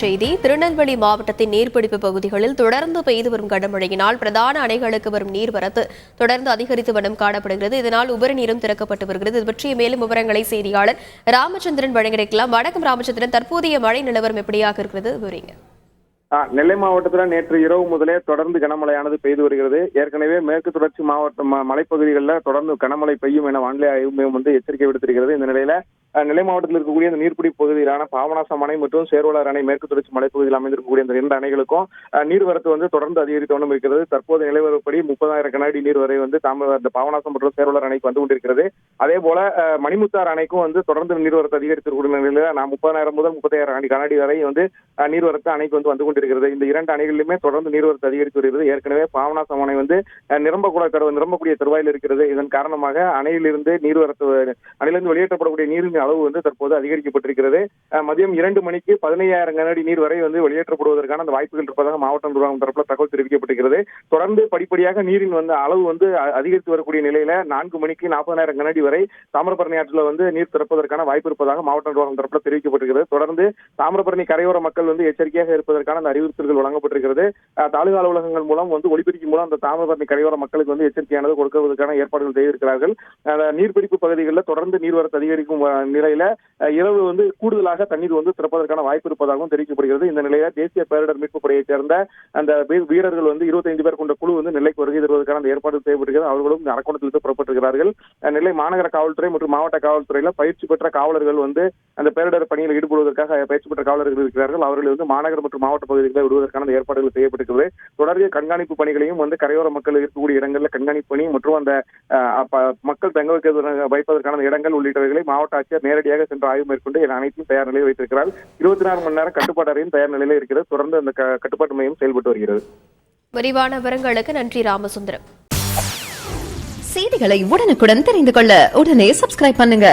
செய்தி. திருநெல்வேலி மாவட்டத்தின் நீர்பிடிப்பு பகுதிகளில் தொடர்ந்து பெய்து வரும் கனமழையினால் பிரதான அணைகளுக்கு வரும் நீர்வரத்து தொடர்ந்து அதிகரித்து வண்ணம் காணப்படுகிறது. இதனால் உபரி நீரும் திறக்கப்பட்டு வருகிறது. இது பற்றிய மேலும் விவரங்களை செய்தியாளர் ராமச்சந்திரன் வழங்கியிருக்கலாம். வணக்கம் ராமச்சந்திரன், தற்போதைய மழை நிலவரம் எப்படியாக இருக்கிறது விவரிங்க. நெல்லை மாவட்டத்தில் நேற்று இரவு முதலே தொடர்ந்து கனமழையானது பெய்து வருகிறது. ஏற்கனவே மேற்கு தொடர்ச்சி மாவட்ட மலைப்பகுதிகளில் தொடர்ந்து கனமழை பெய்யும் என வானிலை ஆய்வு மையம் எச்சரிக்கை விடுத்திருக்கிறது. இந்த நிலையில நெல்லை மாவட்டத்தில் இருக்கக்கூடிய இந்த நீர்பிடிப்பு பகுதியிலான பாபநாசம் அணை மற்றும் சேர்வலார் அணை மேற்கு தொடர்ச்சி மலைப்பகுதியில் அமைந்திருக்கக்கூடிய இந்த இரண்டு அணைகளுக்கும் நீர்வரத்து தொடர்ந்து அதிகரித்து வண்ணம் இருக்கிறது. தற்போது நிலவரப்படி 30,000 கனஅடி நீர் வரை பாபநாசம் மற்றும் சேர்வலார் அணைக்கு வந்து கொண்டிருக்கிறது. அதே போல மணிமுத்தாறு அணைக்கும் தொடர்ந்து நீர்வரத்து அதிகரித்திருக்கூடிய நிலையில 30,000 முதல் 30,000 கனஅடி வரை நீர்வரத்து அணைக்கு வந்து கொண்டிருக்கிறது. இந்த இரண்டு அணைகளிலுமே தொடர்ந்து நீர்வரத்து அதிகரித்து வருகிறது. ஏற்கனவே பாபநாசம் அணை நிரம்பக்கூடிய தருவாயில் இருக்கிறது. இதன் காரணமாக அணையிலிருந்து அணையிலிருந்து வெளியேற்றப்படக்கூடிய நீரின் அளவு தற்போது அதிகரிக்கப்பட்டிருக்கிறது. மதியம் 2 மணிக்கு 15,000 கனஅடி நீர் வரை வெளியேற்றப்படுவதற்கான அந்த வாய்ப்புகள் இருப்பதாக மாவட்ட நிர்வாகம் தரப்பில் தகவல் தெரிவிக்கப்பட்டிருக்கிறது. தொடர்ந்து படிப்படியாக நீரின் அளவு அதிகரித்து வரக்கூடிய நிலையில 4 மணிக்கு 40,000 கனஅடி வரை தாமிரபரணி ஆற்றில் நீர் திறப்பதற்கான வாய்ப்பு இருப்பதாக மாவட்ட நிர்வாகம் தரப்பில் தெரிவிக்கப்பட்டிருக்கிறது. தொடர்ந்து தாமிரபரணி கரையோர மக்கள் எச்சரிக்கையாக இருப்பதற்கான அந்த அறிவுறுத்தல்கள் வழங்கப்பட்டிருக்கிறது. தாலுகா அலுவலகங்கள் மூலம் ஒலிபெருக்கி மூலம் அந்த தாமிரபரணி கரையோர மக்களுக்கு எச்சரிக்கையானது கொடுப்பதற்கான ஏற்பாடுகள் செய்திருக்கிறார்கள். நீர்பிடிப்பு பகுதிகளில் தொடர்ந்து நீர்வரத்து அதிகரிக்கும் நிலையில இரவு கூடுதலாக தண்ணீர் திறப்பதற்கான வாய்ப்பு இருப்பதாகவும் தெரிவிக்கப்படுகிறது. இந்த நிலையில தேசிய பேரிடர் மீட்பு படையைச் சேர்ந்த அந்த வீரர்கள் 25 பேர் கொண்ட குழு நெல்லைக்கு வருகை தருவதற்கான அந்த ஏற்பாடு செய்யப்படுகிறது. அவர்களும் அரக்கோணத்திலிருந்து புறப்பட்டிருக்கிறார்கள். நெல்லை மாநகர காவல்துறை மற்றும் மாவட்ட காவல்துறையில பயிற்சி பெற்ற காவலர்கள் அந்த பேரிடர் பணியில் ஈடுபடுவதற்காக பயிற்சி பெற்ற காவலர்கள் இருக்கிறார்கள். அவர்கள் மாநகர மற்றும் மாவட்ட பகுதிகளில் விடுவதற்கான ஏற்பாடுகள் செய்யப்பட்டிருக்கிறது. தொடர்ந்து கண்காணிப்பு பணிகளையும் கரையோர மக்கள் இருக்கக்கூடிய இடங்களில் கண்காணிப்பு பணி மற்றும் அந்த மக்கள் தங்க வைப்பதற்கான இடங்கள் உள்ளிட்டவைகளை மாவட்ட ஆட்சியர் நேரடியாக சென்று ஆய்வு மேற்கொண்டு அனைத்தையும் தயார் நிலையில் வைத்திருக்கிறார். 24 மணி நேரம் கட்டுப்பாட்டு அறையும் தயார் நிலையில் இருக்கிறது. தொடர்ந்து அந்த கட்டுப்பாட்டு மையம் செயல்பட்டு வருகிறது. விரிவான விவரங்களுக்கு நன்றி ராமசுந்தரம். செய்திகளை உடனுக்குடன் தெரிந்து கொள்ள உடனே சப்ஸ்கிரைப் பண்ணுங்க.